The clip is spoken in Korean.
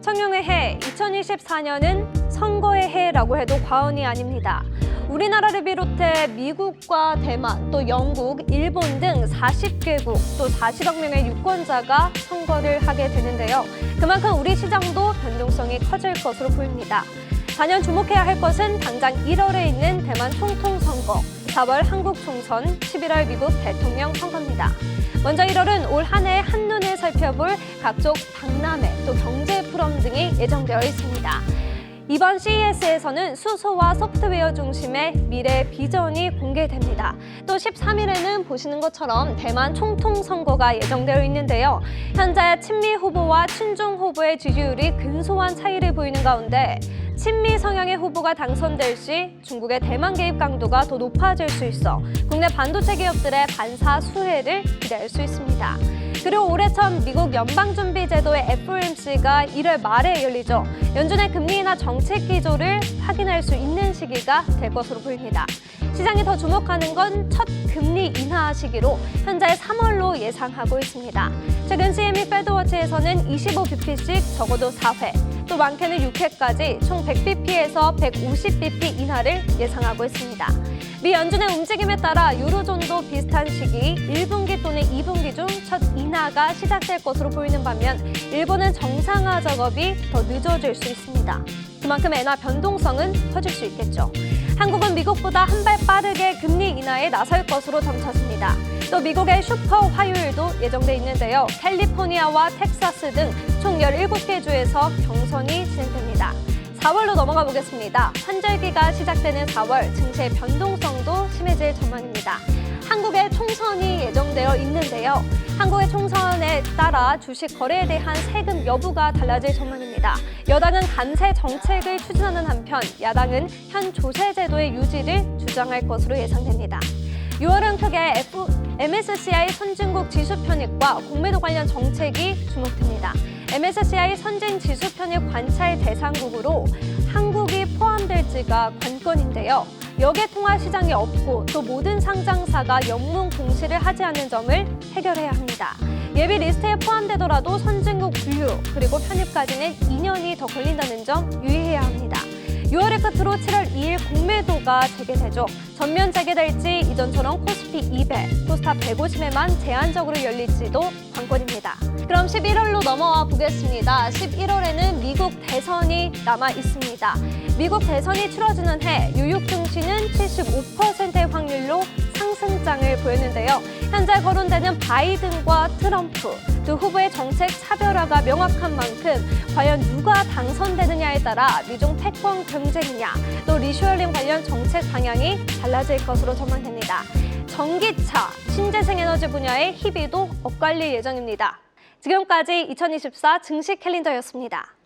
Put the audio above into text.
대통령의 해 2024년은 선거의 해라고 해도 과언이 아닙니다. 우리나라를 비롯해 미국과 대만, 또 영국, 일본 등 40개국, 또 40억 명의 유권자가 선거를 하게 되는데요. 그만큼 우리 시장도 변동성이 커질 것으로 보입니다. 단연 주목해야 할 것은 당장 1월에 있는 대만 총통선거, 4월 한국 총선, 11월 미국 대통령 선거입니다. 먼저 1월은 올 한 해 한눈에 살펴볼 각종 박람회, 또 경제 포럼 등이 예정되어 있습니다. 이번 CES에서는 수소와 소프트웨어 중심의 미래 비전이 공개됩니다. 또 13일에는 보시는 것처럼 대만 총통 선거가 예정되어 있는데요. 현재 친미 후보와 친중 후보의 지지율이 근소한 차이를 보이는 가운데 친미 성향의 후보가 당선될 시 중국의 대만 개입 강도가 더 높아질 수 있어 국내 반도체 기업들의 반사 수혜를 기대할 수 있습니다. 그리고 올해 첫 미국 연방준비제도의 FOMC가 1월 말에 열리죠. 연준의 금리 인하 정책 기조를 확인할 수 있는 시기가 될 것으로 보입니다. 시장이 더 주목하는 건 첫 금리 인하 시기로 현재 3월로 예상하고 있습니다. 최근 CME 패드워치에서는 25bp씩 적어도 4회, 또 많게는 6회까지 총 100bp에서 150bp 인하를 예상하고 있습니다. 미 연준의 움직임에 따라 유로존도 비슷한 시기 1분기 또는 2분기 중 첫 인하가 시작될 것으로 보이는 반면 일본은 정상화 작업이 더 늦어질 수 있습니다. 그만큼 엔화 변동성은 커질 수 있겠죠. 한국은 미국보다 한 발 빠르게 금리 인하에 나설 것으로 점쳤습니다. 또 미국의 슈퍼 화요일도 예정돼 있는데요. 캘리포니아와 텍사스 등 총 17개 주에서 경선이 진행됩니다. 4월로 넘어가 보겠습니다. 환절기가 시작되는 4월, 증시의 변동성도 심해질 전망입니다. 한국의 총선이 예정되어 있는데요. 한국의 총선에 따라 주식 거래에 대한 세금 여부가 달라질 전망입니다. 여당은 관세 정책을 추진하는 한편 야당은 현 조세 제도의 유지를 주장할 것으로 예상됩니다. 6월은 크게 MSCI 선진국 지수 편입과 공매도 관련 정책이 주목됩니다. MSCI 선진 지수 편입 관찰 대상국으로 한국이 포함될지가 관건인데요. 역외 통화 시장이 없고 또 모든 상장사가 영문 공시를 하지 않는 점을 해결해야 합니다. 예비 리스트에 포함되더라도 선진국 분류 그리고 편입까지는 2년이 더 걸린다는 점 유의해야 합니다. 6월의 끝으로 7월 2일 공매도가 재개되죠. 전면 재개될지 이전처럼 코스피 200, 코스닥 150에만 제한적으로 열릴지도 관건입니다. 그럼 11월로 넘어와 보겠습니다. 11월에는 미국 대선이 남아 있습니다. 미국 대선이 치러지는 해 뉴욕 증시는 75%의 확률로 상승장을 보였는데요. 현재 거론되는 바이든과 트럼프 두 후보의 정책 차별화가 명확한 만큼 과연 누가 당선되느냐에 따라 미중 패권 경쟁이냐 또 리쇼어링 관련 정책 방향이 달라질 것으로 전망됩니다. 전기차, 신재생 에너지 분야의 희비도 엇갈릴 예정입니다. 지금까지 2024 증시 캘린더였습니다.